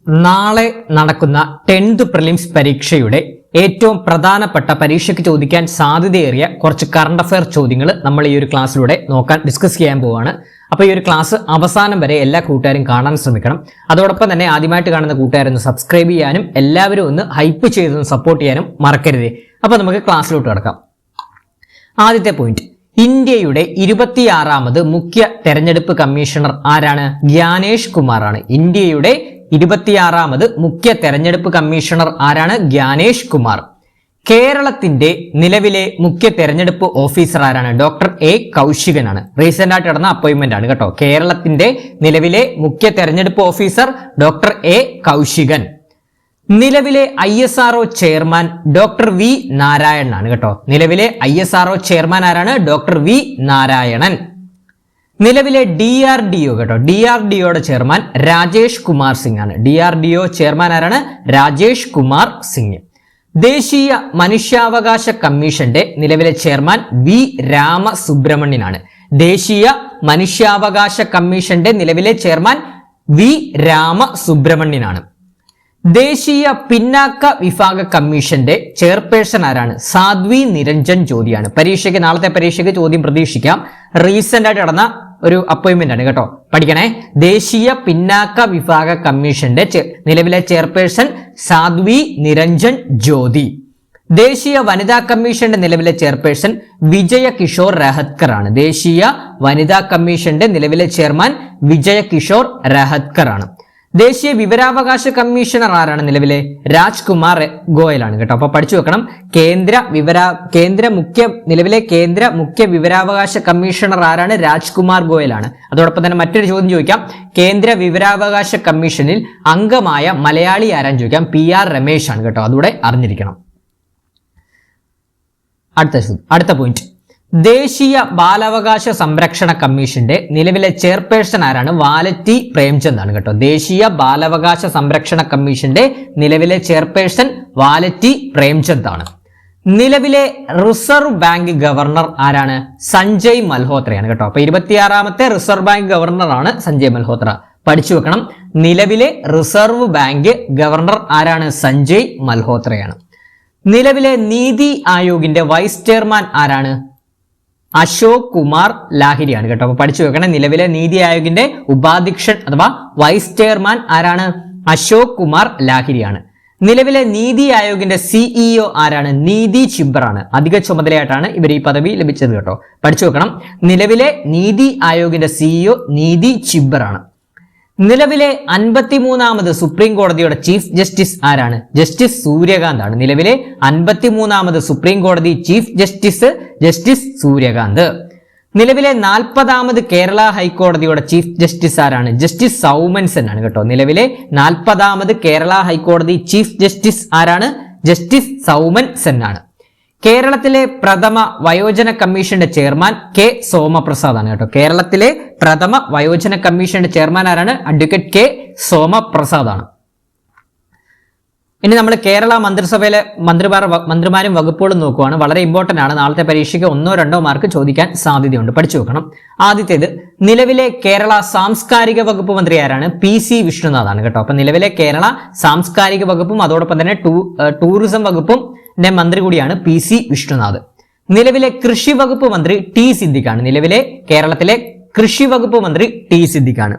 നാളെ നടക്കുന്ന 10th prelims പരീക്ഷയുടെ ഏറ്റവും പ്രധാനപ്പെട്ട പരീക്ഷയ്ക്ക് ചോദിക്കാൻ സാധ്യതയേറിയ കുറച്ച് കറണ്ട് അഫയർ ചോദ്യങ്ങൾ നമ്മൾ ഈ ഒരു ക്ലാസ്സിലൂടെ ഡിസ്കസ് ചെയ്യാൻ പോവുകയാണ്. അപ്പോൾ ഈ ഒരു ക്ലാസ് അവസാനം വരെ എല്ലാ കൂട്ടുകാരും കാണാൻ ശ്രമിക്കണം. അതോടൊപ്പം തന്നെ ആദ്യമായിട്ട് കാണുന്ന കൂട്ടുകാരൊന്ന് സബ്സ്ക്രൈബ് ചെയ്യാനും എല്ലാവരും ഒന്ന് ഹൈപ്പ് ചെയ്തൊന്ന് സപ്പോർട്ട് ചെയ്യാനും മറക്കരുത്. അപ്പോൾ നമുക്ക് ക്ലാസ്സിലോട്ട് കിടക്കാം. ആദ്യത്തെ പോയിന്റ്, ഇന്ത്യയുടെ 26ാമത് മുഖ്യ തെരഞ്ഞെടുപ്പ് കമ്മീഷണർ ആരാണ്? ജ്ഞാനേഷ് കുമാർ ആണ്. ഇന്ത്യയുടെ 26ാമത് മുഖ്യ തെരഞ്ഞെടുപ്പ് കമ്മീഷണർ ആരാണ്? ജ്ഞാനേഷ് കുമാർ. കേരളത്തിന്റെ നിലവിലെ മുഖ്യ തെരഞ്ഞെടുപ്പ് ഓഫീസർ ആരാണ്? Doctor A കൗശികനാണ്. റീസെന്റ് ആയിട്ട് നടന്ന അപ്പോയിന്റ്മെന്റ് ആണ് കേട്ടോ. കേരളത്തിന്റെ നിലവിലെ മുഖ്യ തെരഞ്ഞെടുപ്പ് ഓഫീസർ ഡോക്ടർ എ കൗശികൻ. നിലവിലെ ISRO ചെയർമാൻ ഡോക്ടർ വി നാരായണനാണ് കേട്ടോ. നിലവിലെ ISRO ചെയർമാൻ ആരാണ്? Doctor V Narayanan. നിലവിലെ DRDO കേട്ടോ, DRDOയുടെ ചെയർമാൻ രാജേഷ് കുമാർ സിംഗ് ആണ്. DRDO ചെയർമാൻ ആരാണ്? രാജേഷ് കുമാർ സിംഗ്. ദേശീയ മനുഷ്യാവകാശ കമ്മീഷന്റെ നിലവിലെ ചെയർമാൻ വി രാമസുബ്രഹ്മണ്യനാണ്. ദേശീയ മനുഷ്യാവകാശ കമ്മീഷന്റെ നിലവിലെ ചെയർമാൻ വി രാമസുബ്രഹ്മണ്യനാണ്. ദേശീയ പിന്നാക്ക വിഭാഗ കമ്മീഷന്റെ ചെയർപേഴ്സൺ ആരാണ്? സാധ്വി നിരഞ്ജൻ ജ്യോതിയാണ്. നാളത്തെ പരീക്ഷയ്ക്ക് ചോദ്യം പ്രതീക്ഷിക്കാം. റീസെന്റ് ആയിട്ട് നടന്ന ഒരു അപ്പോയിന്റ്മെന്റ് ആണ് കേട്ടോ, പഠിക്കണേ. ദേശീയ പിന്നാക്ക വിഭാഗ കമ്മീഷന്റെ നിലവിലെ ചെയർപേഴ്സൺ സാധ്വി നിരഞ്ജൻ ജ്യോതി. ദേശീയ വനിതാ കമ്മീഷന്റെ നിലവിലെ ചെയർപേഴ്സൺ വിജയ കിഷോർ രഹത്കർ ആണ്. ദേശീയ വനിതാ കമ്മീഷന്റെ നിലവിലെ ചെയർമാൻ വിജയ കിഷോർ രഹത്കർ ആണ്. ദേശീയ വിവരാവകാശ കമ്മീഷണർ ആരാണ്? നിലവിലെ രാജ്കുമാർ ഗോയലാണ് കേട്ടോ. അപ്പൊ പഠിച്ചു വെക്കണം. നിലവിലെ കേന്ദ്ര മുഖ്യ വിവരാവകാശ കമ്മീഷണർ ആരാണ്? രാജ്കുമാർ ഗോയലാണ്. അതോടൊപ്പം തന്നെ മറ്റൊരു ചോദ്യം ചോദിക്കാം. കേന്ദ്ര വിവരാവകാശ കമ്മീഷനിൽ അംഗമായ മലയാളി ആരാന്ന് ചോദിക്കാം. PR രമേശ് ആണ് കേട്ടോ. അതുകൂടെ അറിഞ്ഞിരിക്കണം. അടുത്ത പോയിന്റ്, ദേശീയ ബാലാവകാശ സംരക്ഷണ കമ്മീഷന്റെ നിലവിലെ ചെയർപേഴ്സൺ ആരാണ്? വാലറ്റി പ്രേംചന്ദ് ആണ് കേട്ടോ. ദേശീയ ബാലാവകാശ സംരക്ഷണ കമ്മീഷന്റെ നിലവിലെ ചെയർപേഴ്സൺ വാലറ്റി പ്രേംചന്ദ് ആണ്. നിലവിലെ റിസർവ് ബാങ്ക് ഗവർണർ ആരാണ്? സഞ്ജയ് മൽഹോത്രയാണ് കേട്ടോ. അപ്പൊ 26ാമത്തെ റിസർവ് ബാങ്ക് ഗവർണർ ആണ് സഞ്ജയ് മൽഹോത്ര. പഠിച്ചു വെക്കണം. നിലവിലെ റിസർവ് ബാങ്ക് ഗവർണർ ആരാണ്? സഞ്ജയ് മൽഹോത്രയാണ്. നിലവിലെ നീതി ആയോഗിന്റെ വൈസ് ചെയർമാൻ ആരാണ്? അശോക് കുമാർ ലാഹിരിയാണ് കേട്ടോ. അപ്പൊ പഠിച്ചു വെക്കണം. നിലവിലെ നീതി ആയോഗിന്റെ ഉപാധ്യക്ഷൻ അഥവാ വൈസ് ചെയർമാൻ ആരാണ്? അശോക് കുമാർ ലാഹിരിയാണ്. നിലവിലെ നീതി ആയോഗിന്റെ CEO ആരാണ്? നീതി ചിബ്ബറാണ്. അധിക ചുമതലയായിട്ടാണ് ഇവർ ഈ പദവി ലഭിച്ചത് കേട്ടോ. പഠിച്ചു വെക്കണം. നിലവിലെ നീതി ആയോഗിന്റെ CEO നീതി ചിബ്ബറാണ്. നിലവിലെ 53ാമത് സുപ്രീം കോടതിയുടെ ചീഫ് ജസ്റ്റിസ് ആരാണ്? ജസ്റ്റിസ് സൂര്യകാന്ത് ആണ്. നിലവിലെ 53ാമത് സുപ്രീം കോടതി ചീഫ് ജസ്റ്റിസ് സൂര്യകാന്ത്. നിലവിലെ 40ാമത് കേരള ഹൈക്കോടതിയുടെ ചീഫ് ജസ്റ്റിസ് ആരാണ്? ജസ്റ്റിസ് സൗമൻ സെൻ ആണ് കേട്ടോ. നിലവിലെ 40ാമത് കേരള ഹൈക്കോടതി ചീഫ് ജസ്റ്റിസ് ആരാണ്? ജസ്റ്റിസ് സൗമൻ സെൻ ആണ്. കേരളത്തിലെ പ്രഥമ വയോജന കമ്മീഷന്റെ ചെയർമാൻ K സോമപ്രസാദ് ആണ് കേട്ടോ. കേരളത്തിലെ പ്രഥമ വയോജന കമ്മീഷന്റെ ചെയർമാൻ ആരാണ്? അഡ്വക്കേറ്റ് K സോമപ്രസാദ് ആണ്. ഇനി നമ്മൾ കേരള മന്ത്രിസഭയിലെ മന്ത്രിമാരും വകുപ്പുകളും നോക്കുവാണ്. വളരെ ഇമ്പോർട്ടന്റ് ആണ്. നാളത്തെ പരീക്ഷയ്ക്ക് 1-2 മാർക്ക് ചോദിക്കാൻ സാധ്യതയുണ്ട്. പഠിച്ചു വെക്കണം. ആദ്യത്തേത്, നിലവിലെ കേരള സാംസ്കാരിക വകുപ്പ് മന്ത്രി ആരാണ്? PC വിഷ്ണുനാഥ് ആണ് കേട്ടോ. അപ്പൊ നിലവിലെ കേരള സാംസ്കാരിക വകുപ്പും അതോടൊപ്പം തന്നെ ടൂറിസം വകുപ്പും മന്ത്രി കൂടിയാണ് PC വിഷ്ണുനാഥ്. നിലവിലെ കൃഷി വകുപ്പ് മന്ത്രി T സിദ്ദിഖാണ്. നിലവിലെ കേരളത്തിലെ കൃഷി വകുപ്പ് മന്ത്രി T സിദ്ദിഖാണ്.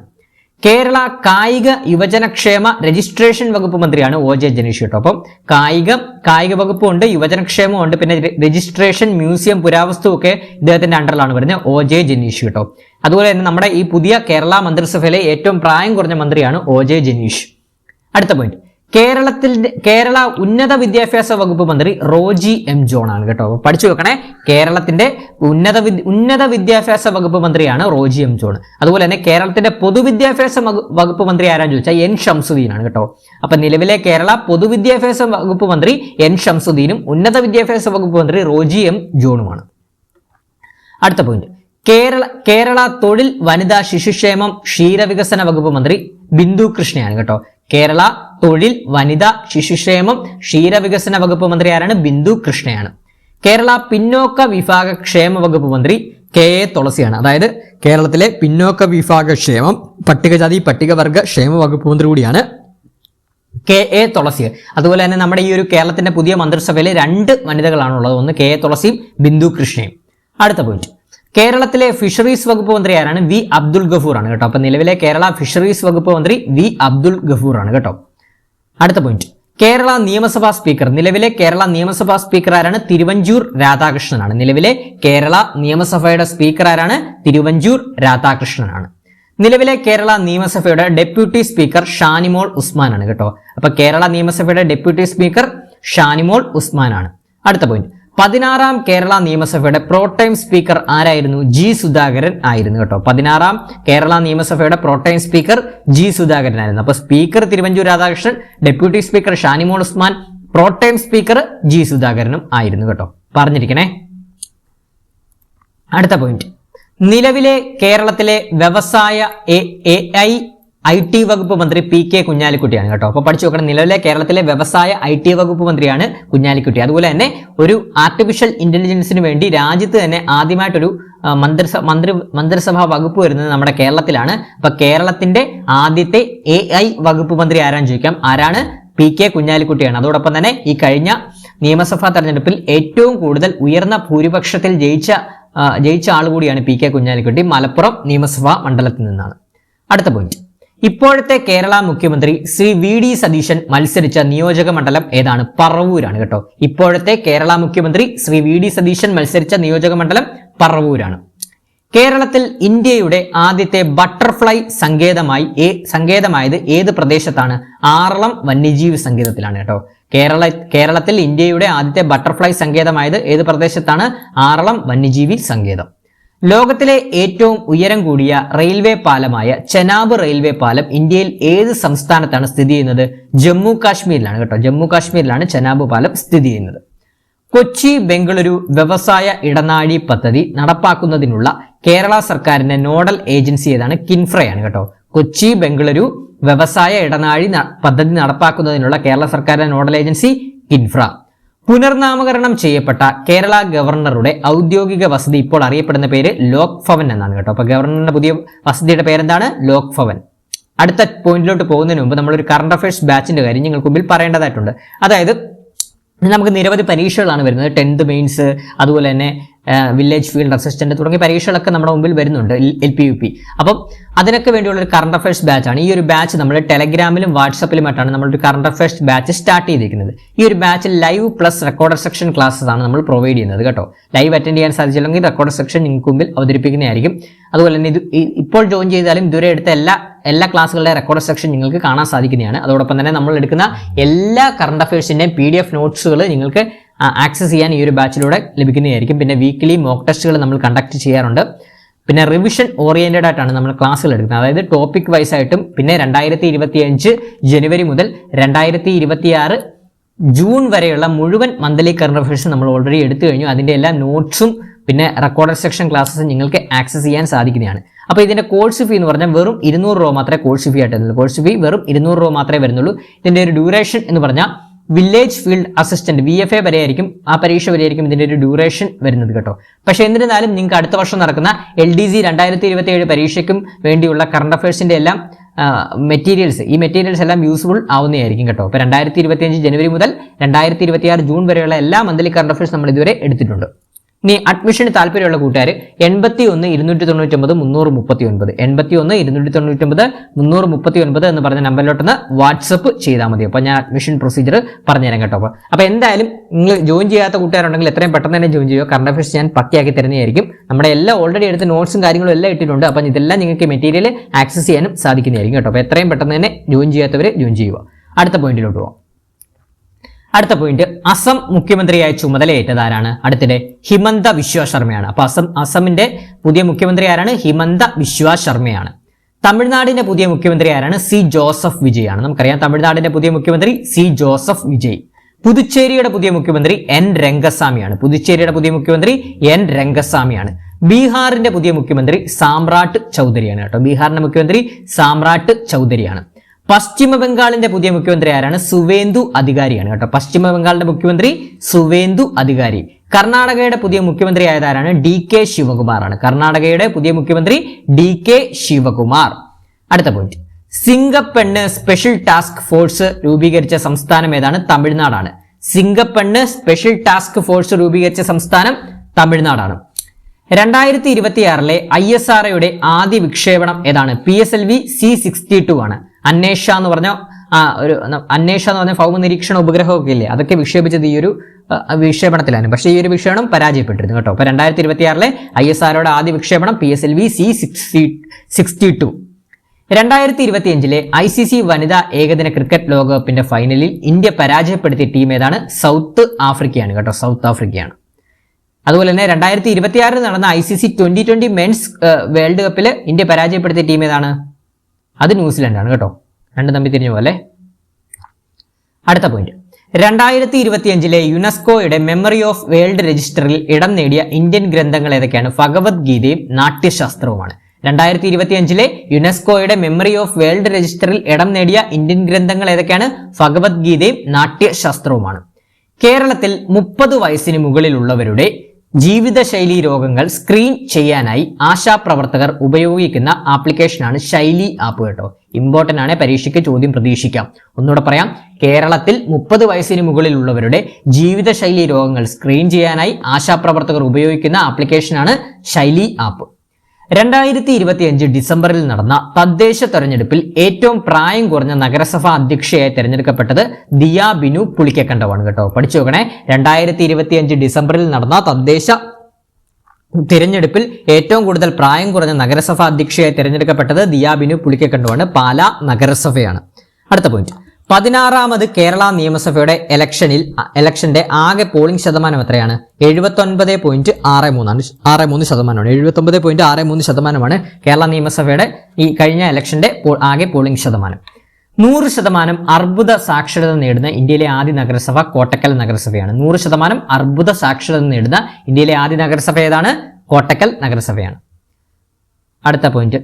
കേരള കായിക യുവജനക്ഷേമ രജിസ്ട്രേഷൻ വകുപ്പ് മന്ത്രിയാണ് OJ ജനീഷ് കേട്ടോ. അപ്പം കായിക വകുപ്പും ഉണ്ട്, യുവജനക്ഷേമവും ഉണ്ട്, പിന്നെ രജിസ്ട്രേഷൻ, മ്യൂസിയം, പുരാവസ്തു ഒക്കെ ഇദ്ദേഹത്തിന്റെ അണ്ടറിലാണ് വരുന്നത്. OJ ജനീഷ് കേട്ടോ. അതുപോലെ തന്നെ നമ്മുടെ ഈ പുതിയ കേരള മന്ത്രിസഭയിലെ ഏറ്റവും പ്രായം കുറഞ്ഞ മന്ത്രിയാണ് OJ ജനീഷ്. അടുത്ത പോയിന്റ്, കേരള ഉന്നത വിദ്യാഭ്യാസ വകുപ്പ് മന്ത്രി റോജി M ജോൺ ആണ് കേട്ടോ. പഠിച്ചു വെക്കണേ. കേരളത്തിന്റെ ഉന്നത വിദ്യാഭ്യാസ വകുപ്പ് മന്ത്രിയാണ് റോജി M ജോൺ. അതുപോലെ തന്നെ കേരളത്തിന്റെ പൊതുവിദ്യാഭ്യാസ വകുപ്പ് മന്ത്രി ആരാന്ന് ചോദിച്ചാൽ N ഷംസുദ്ദീൻ ആണ് കേട്ടോ. അപ്പൊ നിലവിലെ കേരള പൊതുവിദ്യാഭ്യാസ വകുപ്പ് മന്ത്രി N ഷംസുദ്ദീനും ഉന്നത വിദ്യാഭ്യാസ വകുപ്പ് മന്ത്രി റോജി M ജോണുമാണ്. അടുത്ത പോയിന്റ്, കേരള തൊഴിൽ വനിതാ ശിശുക്ഷേമം ക്ഷീരവികസന വകുപ്പ് മന്ത്രി ബിന്ദു കൃഷ്ണയാണ് കേട്ടോ. കേരള തൊഴിൽ വനിതാ ശിശുക്ഷേമം ക്ഷീരവികസന വകുപ്പ് മന്ത്രി ആരാണ്? ബിന്ദു കൃഷ്ണയാണ്. കേരള പിന്നോക്ക വിഭാഗ ക്ഷേമ വകുപ്പ് മന്ത്രി KA തുളസിയാണ്. അതായത് കേരളത്തിലെ പിന്നോക്ക വിഭാഗ ക്ഷേമം, പട്ടികജാതി പട്ടികവർഗ ക്ഷേമ വകുപ്പ് മന്ത്രി കൂടിയാണ് KA തുളസി. അതുപോലെ തന്നെ നമ്മുടെ ഈ ഒരു കേരളത്തിന്റെ പുതിയ മന്ത്രിസഭയിൽ 2 വനിതകളാണുള്ളത്. ഒന്ന് KA തുളസിയും ബിന്ദു കൃഷ്ണയും. അടുത്ത പോയിന്റ്, കേരളത്തിലെ ഫിഷറീസ് വകുപ്പ് മന്ത്രി ആരാണ്? വി അബ്ദുൽ ഗഫൂർ ആണ് കേട്ടോ. അപ്പൊ നിലവിലെ കേരള ഫിഷറീസ് വകുപ്പ് മന്ത്രി വി അബ്ദുൽ ഗഫൂർ ആണ് കേട്ടോ. അടുത്ത പോയിന്റ്, കേരള നിയമസഭാ സ്പീക്കർ. നിലവിലെ കേരള നിയമസഭാ സ്പീക്കർ ആരാണ്? തിരുവഞ്ചൂർ രാധാകൃഷ്ണനാണ്. നിലവിലെ കേരള നിയമസഭയുടെ സ്പീക്കർ ആരാണ്? തിരുവഞ്ചൂർ രാധാകൃഷ്ണനാണ്. നിലവിലെ കേരള നിയമസഭയുടെ ഡെപ്യൂട്ടി സ്പീക്കർ ഷാനിമോൾ ഉസ്മാൻ ആണ് കേട്ടോ. അപ്പൊ കേരള നിയമസഭയുടെ ഡെപ്യൂട്ടി സ്പീക്കർ ഷാനിമോൾ ഉസ്മാൻ ആണ്. അടുത്ത പോയിന്റ്, 16ാം കേരള നിയമസഭയുടെ പ്രോടൈം സ്പീക്കർ ആരായിരുന്നു? ജി സുധാകരൻ ആയിരുന്നു കേട്ടോ. 16ാം കേരള നിയമസഭയുടെ പ്രോടൈം സ്പീക്കർ ജി സുധാകരൻ ആയിരുന്നു. അപ്പൊ speaker Thiruvanchoor Radhakrishnan, deputy speaker Shanimol Usman, pro tem speaker G സുധാകരനും ആയിരുന്നു കേട്ടോ. പറഞ്ഞിരിക്കണേ. അടുത്ത പോയിന്റ്, നിലവിലെ കേരളത്തിലെ വ്യവസായ IT വകുപ്പ് മന്ത്രി PK കുഞ്ഞാലിക്കുട്ടിയാണ് കേട്ടോ. അപ്പൊ പഠിച്ചു നോക്കണം, നിലവിലെ കേരളത്തിലെ വ്യവസായ IT വകുപ്പ് മന്ത്രിയാണ് കുഞ്ഞാലിക്കുട്ടി. അതുപോലെ തന്നെ ഒരു ആർട്ടിഫിഷ്യൽ ഇന്റലിജൻസിന് വേണ്ടി രാജ്യത്ത് തന്നെ ആദ്യമായിട്ടൊരു മന്ത്രിസഭാ വകുപ്പ് വരുന്നത് നമ്മുടെ കേരളത്തിലാണ്. അപ്പൊ കേരളത്തിന്റെ ആദ്യത്തെ AI വകുപ്പ് മന്ത്രി ആരാന്ന് ചോദിക്കാം. ആരാണ്? PK കുഞ്ഞാലിക്കുട്ടിയാണ്. അതോടൊപ്പം തന്നെ ഈ കഴിഞ്ഞ നിയമസഭാ തെരഞ്ഞെടുപ്പിൽ ഏറ്റവും കൂടുതൽ ഉയർന്ന ഭൂരിപക്ഷത്തിൽ ജയിച്ച ആൾ കൂടിയാണ് PK കുഞ്ഞാലിക്കുട്ടി. മലപ്പുറം നിയമസഭാ മണ്ഡലത്തിൽ നിന്നാണ്. അടുത്ത പോയിന്റ്, ഇപ്പോഴത്തെ കേരള മുഖ്യമന്ത്രി ശ്രീ VD സതീശൻ മത്സരിച്ച നിയോജക മണ്ഡലം ഏതാണ്? പറവൂരാണ് കേട്ടോ. ഇപ്പോഴത്തെ കേരള മുഖ്യമന്ത്രി ശ്രീ VD സതീശൻ മത്സരിച്ച നിയോജക മണ്ഡലം പറവൂരാണ്. കേരളത്തിൽ ഇന്ത്യയുടെ ആദ്യത്തെ ബട്ടർഫ്ലൈ സങ്കേതമായത് ഏത് പ്രദേശത്താണ്? ആറളം വന്യജീവി സങ്കേതത്തിലാണ് കേട്ടോ. കേരളത്തിൽ ഇന്ത്യയുടെ ആദ്യത്തെ ബട്ടർഫ്ലൈ സങ്കേതമായത് ഏത് പ്രദേശത്താണ്? ആറളം വന്യജീവി സങ്കേതം. ലോകത്തിലെ ഏറ്റവും ഉയരം കൂടിയ റെയിൽവേ പാലമായ ചെനാബ് റെയിൽവേ പാലം ഇന്ത്യയിൽ ഏത് സംസ്ഥാനത്താണ് സ്ഥിതി ചെയ്യുന്നത്? ജമ്മു കാശ്മീരിലാണ് കേട്ടോ. ജമ്മു കാശ്മീരിലാണ് ചെനാബ് പാലം സ്ഥിതി ചെയ്യുന്നത്. കൊച്ചി ബംഗളൂരു വ്യവസായ ഇടനാഴി പദ്ധതി നടപ്പാക്കുന്നതിനുള്ള കേരള സർക്കാരിന്റെ നോഡൽ ഏജൻസി ഏതാണ്? കിൻഫ്രയാണ് കേട്ടോ. കൊച്ചി ബംഗളൂരു വ്യവസായ ഇടനാഴി പദ്ധതി നടപ്പാക്കുന്നതിനുള്ള കേരള സർക്കാരിന്റെ നോഡൽ ഏജൻസി കിൻഫ്ര. പുനർനാമകരണം ചെയ്യപ്പെട്ട കേരള ഗവർണറുടെ ഔദ്യോഗിക വസതി ഇപ്പോൾ അറിയപ്പെടുന്ന പേര് ലോക് ഭവൻ എന്നാണ് കേട്ടോ. അപ്പൊ ഗവർണറുടെ പുതിയ വസതിയുടെ പേരെന്താണ്? ലോക് ഭവൻ. അടുത്ത പോയിന്റിലോട്ട് പോകുന്നതിന് മുമ്പ് നമ്മളൊരു കറണ്ട് അഫയേഴ്സ് ബാച്ചിന്റെ കാര്യം നിങ്ങൾക്ക് മുമ്പിൽ പറയേണ്ടതായിട്ടുണ്ട്. അതായത് നമുക്ക് നിരവധി പരീക്ഷകളാണ് വരുന്നത്. 10th മെയിൻസ്, അതുപോലെ തന്നെ വില്ലേജ് ഫീൽഡ് അസിസ്റ്റന്റ് തുടങ്ങിയ പരീക്ഷകളൊക്കെ നമ്മുടെ മുമ്പിൽ വരുന്നുണ്ട്, LP UP. അപ്പം അതിനൊക്കെ വേണ്ടിയുള്ള ഒരു കറണ്ട് അഫയേഴ്സ് ബാച്ചാണ്. ഈ ഒരു ബാച്ച് നമ്മൾ ടെലഗ്രാമിലും വാട്സപ്പിലുമായിട്ടാണ് നമ്മളൊരു കറണ്ട് അഫയേഴ്സ് ബാച്ച് സ്റ്റാർട്ട് ചെയ്തിരിക്കുന്നത്. ഈ ഒരു ബാച്ചിൽ live plus recorded section classes ആണ് നമ്മൾ പ്രൊവൈഡ് ചെയ്യുന്നത് കേട്ടോ. ലൈവ് അറ്റൻഡ് ചെയ്യാൻ സാധിച്ചില്ലെങ്കിൽ റെക്കോർഡഡ് സെക്ഷൻ നിങ്ങൾക്ക് മുമ്പിൽ അവതരിപ്പിക്കുന്നതായിരിക്കും. അതുപോലെ തന്നെ ഇപ്പോൾ ജോയിൻ ചെയ്താലും ഇതുവരെ എടുത്ത എല്ലാ ക്ലാസ്സുകളുടെ റെക്കോർഡ് സെക്ഷൻ നിങ്ങൾക്ക് കാണാൻ സാധിക്കുന്നതാണ്. അതോടൊപ്പം തന്നെ നമ്മൾ എടുക്കുന്ന എല്ലാ കറണ്ട് അഫയേഴ്സിന്റെയും PDF നോട്ട്സുകൾ നിങ്ങൾക്ക് ആക്സസ് ചെയ്യാൻ ഈ ഒരു ബാച്ചിലൂടെ ലഭിക്കുന്നതായിരിക്കും. പിന്നെ വീക്കിലി മോക്ക് ടെസ്റ്റുകൾ നമ്മൾ കണ്ടക്ട് ചെയ്യാറുണ്ട്. പിന്നെ റിവിഷൻ ഓറിയന്റഡ് ആയിട്ടാണ് നമ്മൾ ക്ലാസ്സുകൾ എടുക്കുന്നത്. അതായത് ടോപ്പിക് വൈസ് ആയിട്ടും. പിന്നെ 2025 ജനുവരി മുതൽ 2026 ജൂൺ വരെയുള്ള മുഴുവൻ മന്ത്ലി കറണ്ട് അഫയേഴ്സ് നമ്മൾ ഓൾറെഡി എടുത്തു കഴിഞ്ഞു. അതിന്റെ എല്ലാ നോട്ട്സും പിന്നെ റെക്കോർഡഡ് സെക്ഷൻ ക്ലാസ്സസ് നിങ്ങൾക്ക് ആക്സസ് ചെയ്യാൻ സാധിക്കുന്നതാണ്. അപ്പോൾ ഇതിന്റെ കോഴ്സ് ഫീ എന്ന് പറഞ്ഞാൽ വെറും 200 രൂപ മാത്രമേ കോഴ്സ് ഫീ ആയിട്ട് വരുന്നുള്ളൂ. കോഴ്സ് ഫീ വെറും 200 രൂപ മാത്രമേ വരുന്നുള്ളൂ. ഇതിന്റെ ഒരു ഡ്യൂറേഷൻ എന്ന് പറഞ്ഞാൽ വില്ലേജ് ഫീൽഡ് അസിസ്റ്റന്റ് VFA വരെയായിരിക്കും, ആ പരീക്ഷ വരെയായിരിക്കും ഇതിന്റെ ഒരു ഡ്യൂറേഷൻ വരുന്നത് കേട്ടോ. പക്ഷെ എന്നിരുന്നാലും നിങ്ങൾക്ക് അടുത്ത വർഷം നടക്കുന്ന LDC 2027 പരീക്ഷയ്ക്കും വേണ്ടിയുള്ള കറണ്ട് അഫയേഴ്സിന്റെ എല്ലാം ഈ മെറ്റീരിയൽസ് എല്ലാം യൂസ്ഫുൾ ആവുന്നതായിരിക്കും കേട്ടോ. അപ്പോൾ 2025 ജനുവരി മുതൽ 2026 ജൂൺ വരെയുള്ള എല്ലാ മന്ത്ലി കറണ്ട് അഫയേഴ്സ് നമ്മൾ ഇതുവരെ എടുത്തിട്ടുണ്ട്. ഇനി അഡ്മിഷന് താല്പര്യമുള്ള കൂട്ടുകാർ 81 299 339 81 299 339 എന്ന് പറഞ്ഞ നമ്പറിലോട്ടൊന്ന് വാട്സപ്പ് ചെയ്താൽ മതി. അപ്പോൾ ഞാൻ അഡ്മിഷൻ പ്രൊസീജിയർ പറഞ്ഞുതരാം കേട്ടോ. അപ്പോൾ എന്തായാലും നിങ്ങൾ ജോയിൻ ചെയ്യാത്ത കൂട്ടുകാരുണ്ടെങ്കിൽ എത്രയും പെട്ടെന്ന് തന്നെ ജോയിൻ ചെയ്യുക. കറണ്ട് അഫയേഴ്സ് ഞാൻ പക്കയാക്കി തരുന്നതായിരിക്കും. നമ്മുടെ എല്ലാം ഓൾറെഡി എടുത്ത നോട്ട്സും കാര്യങ്ങളും എല്ലാം ഇട്ടിട്ടുണ്ട്. അപ്പം ഇതെല്ലാം നിങ്ങൾക്ക് മെറ്റീരിയൽ ആക്സസ് ചെയ്യാനും സാധിക്കുന്നതായിരിക്കും കേട്ടോ. അപ്പോൾ എത്രയും പെട്ടെന്ന് തന്നെ ജോയിൻ ചെയ്യാത്തവർ ജോയിൻ ചെയ്യുക. അടുത്ത പോയിന്റിലോട്ട് പോകാം. അടുത്ത പോയിന്റ്, അസം മുഖ്യമന്ത്രിയായി ചുമതലയേറ്റതാരാണ്? അടുത്തിടെ ഹിമന്ത ബിശ്വ ശർമ്മയാണ്. അപ്പൊ അസമിന്റെ പുതിയ മുഖ്യമന്ത്രി ആരാണ്? ഹിമന്ത ബിശ്വ ശർമ്മയാണ്. തമിഴ്നാടിന്റെ പുതിയ മുഖ്യമന്ത്രി ആരാണ്? C. ജോസഫ് വിജയ് ആണ്. നമുക്കറിയാം തമിഴ്നാടിന്റെ പുതിയ മുഖ്യമന്ത്രി C. ജോസഫ് വിജയ്. പുതുച്ചേരിയുടെ പുതിയ മുഖ്യമന്ത്രി N. രംഗസ്വാമിയാണ്. പുതുച്ചേരിയുടെ പുതിയ മുഖ്യമന്ത്രി N. രംഗസ്വാമിയാണ്. ബീഹാറിന്റെ പുതിയ മുഖ്യമന്ത്രി സാമ്രാട്ട് ചൗധരിയാണ് കേട്ടോ. ബീഹാറിന്റെ മുഖ്യമന്ത്രി സാമ്രാട്ട് ചൗധരിയാണ്. പശ്ചിമ ബംഗാളിന്റെ പുതിയ മുഖ്യമന്ത്രി ആരാണ്? സുവേന്ദു അധികാരിയാണ് കേട്ടോ. പശ്ചിമ ബംഗാളിന്റെ മുഖ്യമന്ത്രി സുവേന്ദു അധികാരി. കർണാടകയുടെ പുതിയ മുഖ്യമന്ത്രി ആയതാരാണ്? DK ശിവകുമാർ ആണ്. കർണാടകയുടെ പുതിയ മുഖ്യമന്ത്രി DK ശിവകുമാർ. അടുത്ത പോയിന്റ്, സിംഗപ്പെണ്ണ് സ്പെഷ്യൽ ടാസ്ക് ഫോഴ്സ് രൂപീകരിച്ച സംസ്ഥാനം ഏതാണ്? തമിഴ്നാടാണ്. സിംഗപ്പെണ്ണ് സ്പെഷ്യൽ ടാസ്ക് ഫോഴ്സ് രൂപീകരിച്ച സംസ്ഥാനം തമിഴ്നാടാണ്. 2026 ISROയുടെ ആദ്യ വിക്ഷേപണം ഏതാണ്? PSLV C62 ആണ്. അന്വേഷ എന്ന് പറഞ്ഞ ഭൗമ നിരീക്ഷണ ഉപഗ്രഹമൊക്കെ ഇല്ലേ, അതൊക്കെ വിക്ഷേപിച്ചത് ഈ ഒരു വിക്ഷേപണത്തിലാണ്. പക്ഷേ ഈ ഒരു വിക്ഷേപണം പരാജയപ്പെട്ടിരുന്നു കേട്ടോ. അപ്പൊ 2026 ISROയുടെ ആദ്യ വിക്ഷേപണം PSLV C62. 2025 ICC വനിതാ ഏകദിന ക്രിക്കറ്റ് ലോകകപ്പിന്റെ ഫൈനലിൽ ഇന്ത്യ പരാജയപ്പെടുത്തിയ ടീം ഏതാണ്? സൗത്ത് ആഫ്രിക്കയാണ് കേട്ടോ, സൗത്ത് ആഫ്രിക്കയാണ്. അതുപോലെ തന്നെ 2026 നടന്ന ICC 2020 മെൻസ് വേൾഡ് കപ്പിൽ ഇന്ത്യ പരാജയപ്പെടുത്തിയ ടീം ഏതാണ്? അത് ന്യൂസിലൻഡ് ആണ് കേട്ടോ. രണ്ടും തമ്മിൽ തിരിഞ്ഞ പോലെ. അടുത്ത പോയിന്റ്, 2025 യുനെസ്കോയുടെ മെമ്മറി ഓഫ് വേൾഡ് രജിസ്റ്ററിൽ ഇടം നേടിയ ഇന്ത്യൻ ഗ്രന്ഥങ്ങൾ ഏതൊക്കെയാണ്? ഭഗവത്ഗീതയും നാട്യശാസ്ത്രവുമാണ്. 2025 യുനെസ്കോയുടെ മെമ്മറി ഓഫ് വേൾഡ് രജിസ്റ്ററിൽ ഇടം നേടിയ ഇന്ത്യൻ ഗ്രന്ഥങ്ങൾ ഏതൊക്കെയാണ്? ഭഗവത്ഗീതയും നാട്യശാസ്ത്രവുമാണ്. കേരളത്തിൽ 30 വയസ്സിന് മുകളിലുള്ളവരുടെ ജീവിതശൈലി രോഗങ്ങൾ സ്ക്രീൻ ചെയ്യാനായി ആശാപ്രവർത്തകർ ഉപയോഗിക്കുന്ന ആപ്ലിക്കേഷനാണ് ശൈലി ആപ്പ് കേട്ടോ. ഇമ്പോർട്ടന്റ് ആണ്, പരീക്ഷയ്ക്ക് ചോദ്യം പ്രതീക്ഷിക്കാം. ഒന്നുകൂടെ പറയാം, കേരളത്തിൽ 30 വയസ്സിന് മുകളിലുള്ളവരുടെ ജീവിതശൈലി രോഗങ്ങൾ സ്ക്രീൻ ചെയ്യാനായി ആശാപ്രവർത്തകർ ഉപയോഗിക്കുന്ന ആപ്ലിക്കേഷനാണ് ശൈലി ആപ്പ്. 2025 ഡിസംബറിൽ നടന്ന തദ്ദേശ തെരഞ്ഞെടുപ്പിൽ ഏറ്റവും പ്രായം കുറഞ്ഞ നഗരസഭാ അധ്യക്ഷയായി തെരഞ്ഞെടുക്കപ്പെട്ടത് ദിയ ബിനു പുളിക്കക്കണ്ടമാണ് കേട്ടോ. പഠിച്ചു നോക്കണേ. 2025 ഡിസംബറിൽ നടന്ന തദ്ദേശ തിരഞ്ഞെടുപ്പിൽ ഏറ്റവും കൂടുതൽ പ്രായം കുറഞ്ഞ നഗരസഭാ അധ്യക്ഷയായി തെരഞ്ഞെടുക്കപ്പെട്ടത് ദിയ ബിനു പുളിക്കക്കണ്ടമാണ്. പാലാ നഗരസഭയാണ്. അടുത്ത പോയിന്റ്, 16ാമത് കേരള നിയമസഭയുടെ ഇലക്ഷന്റെ ആകെ പോളിംഗ് ശതമാനം എത്രയാണ്? 79.63%. 79.63% കേരള നിയമസഭയുടെ ഈ കഴിഞ്ഞ ഇലക്ഷന്റെ ആകെ പോളിംഗ് ശതമാനം. 100% അർബുദ സാക്ഷരത നേടുന്ന ഇന്ത്യയിലെ ആദ്യ നഗരസഭ കോട്ടക്കൽ നഗരസഭയാണ്. 100% അർബുദ സാക്ഷരത നേടുന്ന ഇന്ത്യയിലെ ആദ്യ നഗരസഭ ഏതാണ്? കോട്ടക്കൽ നഗരസഭയാണ്. അടുത്ത പോയിന്റ്,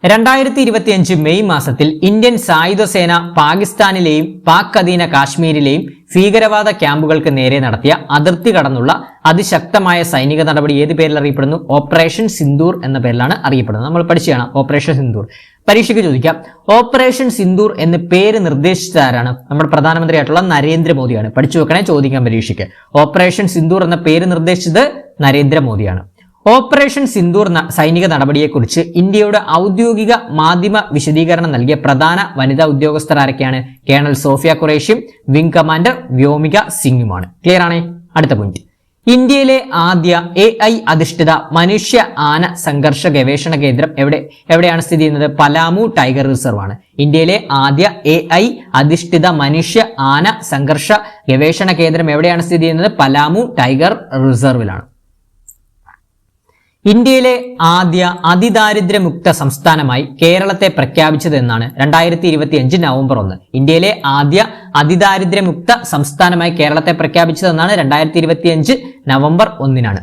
2025 മെയ് മാസത്തിൽ ഇന്ത്യൻ സായുധ സേന പാകിസ്ഥാനിലെയും പാക് അധീന കാശ്മീരിലെയും ഭീകരവാദ ക്യാമ്പുകൾക്ക് നേരെ നടത്തിയ അതിർത്തി കടന്നുള്ള അതിശക്തമായ സൈനിക നടപടി ഏത് പേരിൽ അറിയപ്പെടുന്നു? ഓപ്പറേഷൻ സിന്ദൂർ എന്ന പേരിലാണ് അറിയപ്പെടുന്നത്. നമ്മൾ പഠിച്ചതാണ് ഓപ്പറേഷൻ സിന്ദൂർ. പരീക്ഷയ്ക്ക് ചോദിക്കാം, ഓപ്പറേഷൻ സിന്ദൂർ എന്ന് പേര് നിർദ്ദേശിച്ചത് ആരാണ്? നമ്മുടെ പ്രധാനമന്ത്രിയായിട്ടുള്ള നരേന്ദ്രമോദിയാണ്. പഠിച്ചു വെക്കണേ, ചോദിക്കാൻ പരീക്ഷയ്ക്ക്. ഓപ്പറേഷൻ സിന്ദൂർ എന്ന പേര് നിർദ്ദേശിച്ചത് നരേന്ദ്രമോദിയാണ്. ഓപ്പറേഷൻ സിന്ദൂർ സൈനിക നടപടിയെക്കുറിച്ച് ഇന്ത്യയുടെ ഔദ്യോഗിക മാധ്യമ വിശദീകരണം നൽകിയ പ്രധാന വനിതാ ഉദ്യോഗസ്ഥർ ആരൊക്കെയാണ്? കേണൽ സോഫിയ ഖുറേഷിയും വിംഗ് കമാൻഡർ വ്യോമിക സിംഗുമാണ്. ക്ലിയർ ആണേ? അടുത്ത പോയിന്റ്, ഇന്ത്യയിലെ ആദ്യ AI അധിഷ്ഠിത മനുഷ്യ ആന സംഘർഷ ഗവേഷണ കേന്ദ്രം എവിടെയാണ് സ്ഥിതി ചെയ്യുന്നത്? പലാമു ടൈഗർ റിസർവ് ആണ്. ഇന്ത്യയിലെ ആദ്യ AI അധിഷ്ഠിത മനുഷ്യ ആന സംഘർഷ ഗവേഷണ കേന്ദ്രം എവിടെയാണ് സ്ഥിതി ചെയ്യുന്നത്? പലാമു ടൈഗർ റിസർവിലാണ്. ഇന്ത്യയിലെ ആദ്യ അതിദാരിദ്ര്യമുക്ത സംസ്ഥാനമായി കേരളത്തെ പ്രഖ്യാപിച്ചത് എന്നാണ്? 2025 നവംബർ 1. ഇന്ത്യയിലെ ആദ്യ അതിദാരിദ്ര്യമുക്ത സംസ്ഥാനമായി കേരളത്തെ പ്രഖ്യാപിച്ചതെന്നാണ് 2025 നവംബർ 1.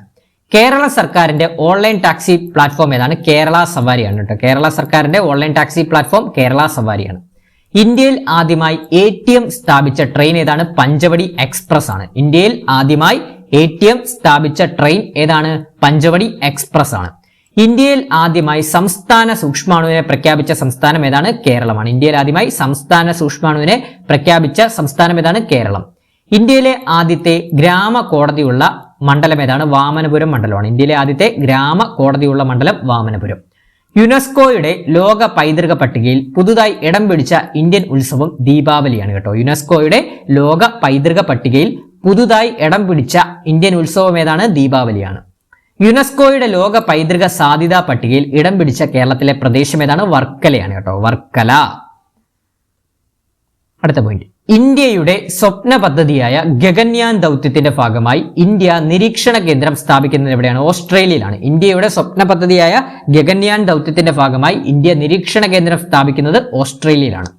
കേരള സർക്കാരിന്റെ ഓൺലൈൻ ടാക്സി പ്ലാറ്റ്ഫോം ഏതാണ്? കേരള സവാരിയാണ് കേട്ടോ. കേരള സർക്കാരിന്റെ ഓൺലൈൻ ടാക്സി പ്ലാറ്റ്ഫോം കേരള സവാരിയാണ്. ഇന്ത്യയിൽ ആദ്യമായി ATM സ്ഥാപിച്ച ട്രെയിൻ ഏതാണ്? പഞ്ചവടി എക്സ്പ്രസ് ആണ്. ഇന്ത്യയിൽ ആദ്യമായി ATM സ്ഥാപിച്ച ട്രെയിൻ ഏതാണ്? പഞ്ചവടി എക്സ്പ്രസ് ആണ്. ഇന്ത്യയിൽ ആദ്യമായി സംസ്ഥാന സൂക്ഷ്മാണുവിനെ പ്രഖ്യാപിച്ച സംസ്ഥാനം ഏതാണ്? കേരളമാണ്. ഇന്ത്യയിൽ ആദ്യമായി സംസ്ഥാന സൂക്ഷ്മാണുവിനെ പ്രഖ്യാപിച്ച സംസ്ഥാനം ഏതാണ്? കേരളം. ഇന്ത്യയിലെ ആദ്യത്തെ ഗ്രാമ കോടതിയുള്ള മണ്ഡലം ഏതാണ്? വാമനപുരം മണ്ഡലമാണ്. ഇന്ത്യയിലെ ആദ്യത്തെ ഗ്രാമ കോടതിയുള്ള മണ്ഡലം വാമനപുരം. യുനെസ്കോയുടെ ലോക പൈതൃക പട്ടികയിൽ പുതുതായി ഇടം പിടിച്ച ഇന്ത്യൻ ഉത്സവം ദീപാവലിയാണ് കേട്ടോ. യുനെസ്കോയുടെ ലോക പൈതൃക പട്ടികയിൽ പുതുതായി ഇടം പിടിച്ച ഇന്ത്യൻ ഉത്സവം ഏതാണ്? ദീപാവലിയാണ്. യുനെസ്കോയുടെ ലോക പൈതൃക സാധ്യതാ പട്ടികയിൽ ഇടം പിടിച്ച കേരളത്തിലെ പ്രദേശം ഏതാണ്? വർക്കലയാണ് കേട്ടോ. വർക്കല. അടുത്ത പോയിന്റ്, ഇന്ത്യയുടെ സ്വപ്ന പദ്ധതിയായ ഗഗൻയാൻ ദൗത്യത്തിന്റെ ഭാഗമായി ഇന്ത്യ നിരീക്ഷണ കേന്ദ്രം സ്ഥാപിക്കുന്നത് എവിടെയാണ്? ഓസ്ട്രേലിയയിലാണ്. ഇന്ത്യയുടെ സ്വപ്ന പദ്ധതിയായ ഗഗൻയാൻ ദൗത്യത്തിന്റെ ഭാഗമായി ഇന്ത്യ നിരീക്ഷണ കേന്ദ്രം സ്ഥാപിക്കുന്നത് ഓസ്ട്രേലിയയിലാണ്.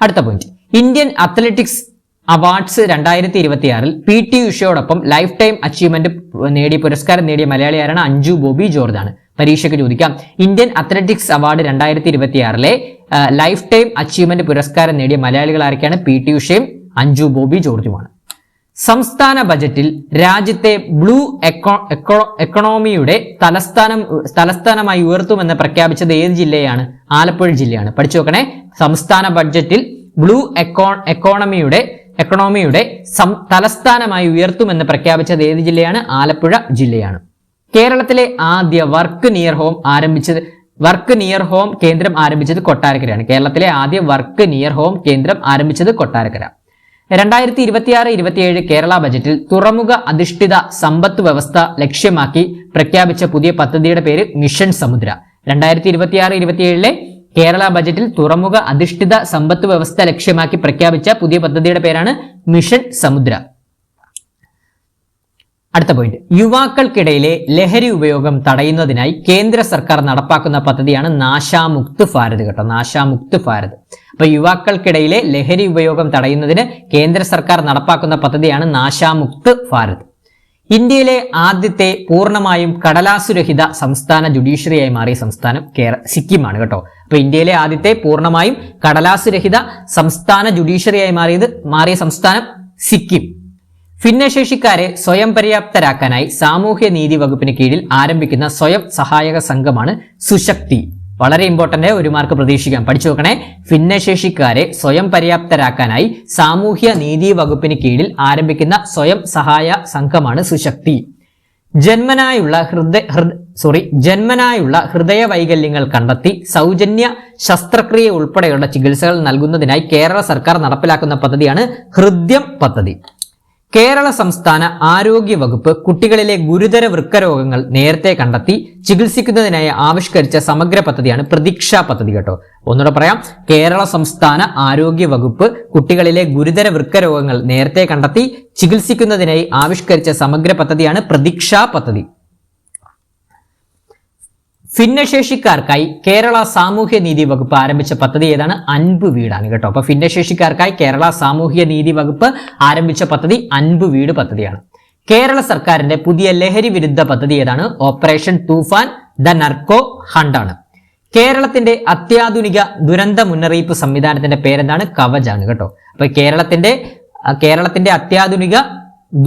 അടുത്ത point, Indian athletics awards 2026 PT ഉഷയോടൊപ്പം ലൈഫ് ടൈം അച്ചീവ്മെന്റ് പുരസ്കാരം നേടിയ മലയാളി ആരാണ്? അഞ്ജു ബോബി ജോർജ് ആണ്. പരീക്ഷയ്ക്ക് ചോദിക്കാം, Indian athletics award 2026 life time achievement പുരസ്കാരം നേടിയ മലയാളികൾ ആരൊക്കെയാണ്? PT ഉഷയും അഞ്ജു ബോബി ജോർജുമാണ്. സംസ്ഥാന ബജറ്റിൽ രാജ്യത്തെ ബ്ലൂ എക്കണോമിയുടെ തലസ്ഥാനമായി ഉയർത്തുമെന്ന് പ്രഖ്യാപിച്ചത് ഏത് ജില്ലയാണ്? ആലപ്പുഴ ജില്ലയാണ്. പഠിച്ചു നോക്കണേ. സംസ്ഥാന ബഡ്ജറ്റിൽ ബ്ലൂ എക്കോണമിയുടെ തലസ്ഥാനമായി ഉയർത്തുമെന്ന് പ്രഖ്യാപിച്ചത് ഏത് ജില്ലയാണ്? ആലപ്പുഴ ജില്ലയാണ്. കേരളത്തിലെ ആദ്യ വർക്ക് നിയർ ഹോം കേന്ദ്രം ആരംഭിച്ചത് കൊട്ടാരക്കരയാണ്. കേരളത്തിലെ ആദ്യ വർക്ക് നിയർ ഹോം കേന്ദ്രം ആരംഭിച്ചത് കൊട്ടാരക്കര. 2026-27 കേരള ബജറ്റിൽ തുറമുഖ അധിഷ്ഠിത സമ്പദ് വ്യവസ്ഥ ലക്ഷ്യമാക്കി പ്രഖ്യാപിച്ച പുതിയ പദ്ധതിയുടെ പേര് മിഷൻ സമുദ്ര. 2026-27 കേരള ബജറ്റിൽ തുറമുഖ അധിഷ്ഠിത സമ്പദ് വ്യവസ്ഥ ലക്ഷ്യമാക്കി പ്രഖ്യാപിച്ച പുതിയ പദ്ധതിയുടെ പേരാണ് മിഷൻ സമുദ്ര. അടുത്ത പോയിന്റ്, യുവാക്കൾക്കിടയിലെ ലഹരി ഉപയോഗം തടയുന്നതിനായി കേന്ദ്ര സർക്കാർ നടപ്പാക്കുന്ന പദ്ധതിയാണ് നാശാമുക്ത് ഭാരത് കേട്ടോ. നാശാമുക്ത് ഭാരത്. അപ്പൊ യുവാക്കൾക്കിടയിലെ ലഹരി ഉപയോഗം തടയുന്നതിന് കേന്ദ്ര സർക്കാർ നടപ്പാക്കുന്ന പദ്ധതിയാണ് നാശാമുക്ത് ഭാരത്. ഇന്ത്യയിലെ ആദ്യത്തെ പൂർണ്ണമായും കടലാസുരഹിത സംസ്ഥാന ജുഡീഷ്യറിയായി മാറിയ സംസ്ഥാനം സിക്കിമാണ് കേട്ടോ. അപ്പൊ ഇന്ത്യയിലെ ആദ്യത്തെ പൂർണ്ണമായും കടലാസുരഹിത സംസ്ഥാന ജുഡീഷ്യറിയായി മാറിയ സംസ്ഥാനം സിക്കിം. ഭിന്നശേഷിക്കാരെ സ്വയം പര്യാപ്തരാക്കാനായി സാമൂഹ്യ നീതി വകുപ്പിന് കീഴിൽ ആരംഭിക്കുന്ന സ്വയം സഹായക സംഘമാണ് സുശക്തി. വളരെ ഇമ്പോർട്ടന്റ്, ഒരു മാർക്ക് പ്രതീക്ഷിക്കാം. പഠിച്ചു നോക്കണേ. ഭിന്നശേഷിക്കാരെ സ്വയം പര്യാപ്തരാക്കാനായി സാമൂഹ്യ നീതി വകുപ്പിന് കീഴിൽ ആരംഭിക്കുന്ന സ്വയം സഹായ സംഘമാണ് സുശക്തി. ജന്മനായുള്ള ഹൃദയ വൈകല്യങ്ങൾ കണ്ടെത്തി സൗജന്യ ശസ്ത്രക്രിയ ഉൾപ്പെടെയുള്ള ചികിത്സകൾ നൽകുന്നതിനായി കേരള സർക്കാർ നടപ്പിലാക്കുന്ന പദ്ധതിയാണ് ഹൃദ്യം പദ്ധതി. കേരള സംസ്ഥാന ആരോഗ്യ വകുപ്പ് കുട്ടികളിലെ ഗുരുതര വൃക്കരോഗങ്ങൾ നേരത്തെ കണ്ടെത്തി ചികിത്സിക്കുന്നതിനായി ആവിഷ്കരിച്ച സമഗ്ര പദ്ധതിയാണ് പ്രതീക്ഷ പദ്ധതി കേട്ടോ. ഒന്നുകൂടെ പറയാം. കേരള സംസ്ഥാന ആരോഗ്യ വകുപ്പ് കുട്ടികളിലെ ഗുരുതര വൃക്കരോഗങ്ങൾ നേരത്തെ കണ്ടെത്തി ചികിത്സിക്കുന്നതിനായി ആവിഷ്കരിച്ച സമഗ്ര പദ്ധതിയാണ് പ്രതീക്ഷ പദ്ധതി. ഭിന്നശേഷിക്കാർക്കായി കേരള സാമൂഹ്യ നീതി വകുപ്പ് ആരംഭിച്ച പദ്ധതി ഏതാണ്? അൻപ് വീടാണ് കേട്ടോ. അപ്പൊ ഭിന്നശേഷിക്കാർക്കായി കേരള സാമൂഹ്യ നീതി വകുപ്പ് ആരംഭിച്ച പദ്ധതി അൻപ് വീട് പദ്ധതിയാണ്. കേരള സർക്കാരിന്റെ പുതിയ ലഹരി വിരുദ്ധ പദ്ധതി ഏതാണ്? Operation Toofan the narco hunt ആണ്. കേരളത്തിന്റെ അത്യാധുനിക ദുരന്ത മുന്നറിയിപ്പ് സംവിധാനത്തിന്റെ പേരെന്താണ്? കവചാണ് കേട്ടോ. അപ്പൊ കേരളത്തിന്റെ അത്യാധുനിക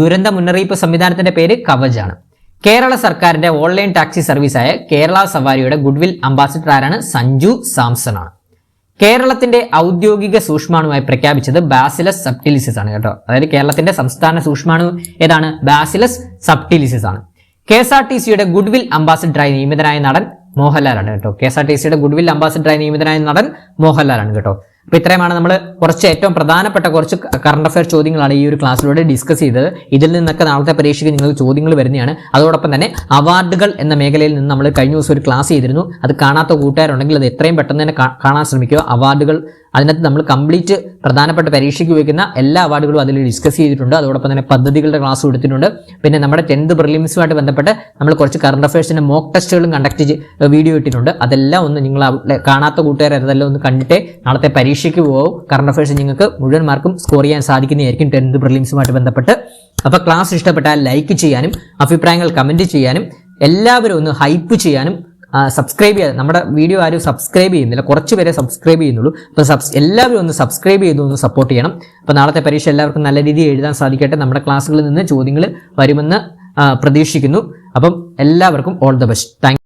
ദുരന്ത മുന്നറിയിപ്പ് സംവിധാനത്തിന്റെ പേര് കവചാണ്. കേരള സർക്കാരിന്റെ ഓൺലൈൻ ടാക്സി സർവീസായ കേരള സവാരിയുടെ ഗുഡ്വിൽ അംബാസിഡർ ആരാണ്? സഞ്ജു സാംസൺ ആണ്. കേരളത്തിന്റെ ഔദ്യോഗിക സൂക്ഷ്മാണുമായി പ്രഖ്യാപിച്ചത് ബാസിലസ് സബ്റ്റിലിസിസ് ആണ് കേട്ടോ. അതായത് കേരളത്തിന്റെ സംസ്ഥാന സൂക്ഷ്മാണു ഏതാണ്? ബാസിലസ് സബ്റ്റിലിസിസ് ആണ്. KSRTCയുടെ ഗുഡ്വിൽ അംബാസിഡറായി നിയമിതനായ നടൻ മോഹൻലാലാണ് കേട്ടോ. KSRTCയുടെ ഗുഡ്വിൽ അംബാസിഡറായി നിയമിതനായ നടൻ മോഹൻലാലാണ് കേട്ടോ. അപ്പൊ ഇത്രയുമാണ് നമ്മൾ കുറച്ച് ഏറ്റവും പ്രധാനപ്പെട്ട കുറച്ച് കറണ്ട് അഫയർ ചോദ്യങ്ങളാണ് ഈ ഒരു ക്ലാസ്സിലൂടെ ഡിസ്കസ് ചെയ്തത്. ഇതിൽ നിന്നൊക്കെ നാളത്തെ പരീക്ഷയ്ക്ക് നിങ്ങൾക്ക് ചോദ്യങ്ങൾ വരുന്നതാണ്. അതോടൊപ്പം തന്നെ അവാർഡുകൾ എന്ന മേഖലയിൽ നിന്ന് നമ്മൾ കഴിഞ്ഞ ദിവസം ഒരു ക്ലാസ് ചെയ്തിരുന്നു. അത് കാണാത്ത കൂട്ടുകാരുണ്ടെങ്കിൽ അത് എത്രയും പെട്ടെന്ന് തന്നെ കാണാൻ ശ്രമിക്കുക. അവാർഡുകൾ അതിനകത്ത് നമ്മൾ കംപ്ലീറ്റ് പ്രധാനപ്പെട്ട പരീക്ഷയ്ക്ക് ഉപയോഗിക്കുന്ന എല്ലാ അവാർഡുകളും അതിൽ ഡിസ്കസ് ചെയ്തിട്ടുണ്ട്. അതോടൊപ്പം തന്നെ പദ്ധതികളുടെ ക്ലാസ് കൊടുത്തിട്ടുണ്ട്. പിന്നെ നമ്മുടെ 10th പ്രിലിംസുമായിട്ട് ബന്ധപ്പെട്ട് നമ്മൾ കുറച്ച് കറണ്ട് അഫയേഴ്സിന്റെ മോക്ക് ടെസ്റ്റുകളും വീഡിയോ ഇട്ടിട്ടുണ്ട്. അതെല്ലാം ഒന്ന് നിങ്ങൾ കാണാത്ത കൂട്ടുകാർ അതെല്ലാം ഒന്ന് കണ്ടിട്ട് നാളത്തെ പരീക്ഷയ്ക്ക് പോകും. കറണ്ട് അഫയേഴ്സ് നിങ്ങൾക്ക് മുഴുവൻ മാർക്കും സ്കോർ ചെയ്യാൻ സാധിക്കുന്നതായിരിക്കും 10th പ്രിലിംസുമായിട്ട് ബന്ധപ്പെട്ട്. അപ്പോൾ ക്ലാസ് ഇഷ്ടപ്പെട്ടാൽ ലൈക്ക് ചെയ്യാനും അഭിപ്രായങ്ങൾ കമന്റ് ചെയ്യാനും എല്ലാവരും ഒന്ന് ഹൈപ്പ് ചെയ്യാനും സബ്സ്ക്രൈബ് ചെയ്യാതെ നമ്മുടെ വീഡിയോ ആരും സബ്സ്ക്രൈബ് ചെയ്യുന്നില്ല, കുറച്ച് പേരെ സബ്സ്ക്രൈബ് ചെയ്യുന്നുള്ളൂ. അപ്പോൾ എല്ലാവരും ഒന്ന് സബ്സ്ക്രൈബ് ചെയ്ത് ഒന്ന് സപ്പോർട്ട് ചെയ്യണം. അപ്പോൾ നാളത്തെ പരീക്ഷ എല്ലാവർക്കും നല്ല രീതിയിൽ എഴുതാൻ സാധിക്കട്ടെ. നമ്മുടെ ക്ലാസ്സുകളിൽ നിന്ന് ചോദ്യങ്ങൾ വരുമെന്ന് പ്രതീക്ഷിക്കുന്നു. അപ്പം എല്ലാവർക്കും ഓൾ ദ ബെസ്റ്റ്. താങ്ക്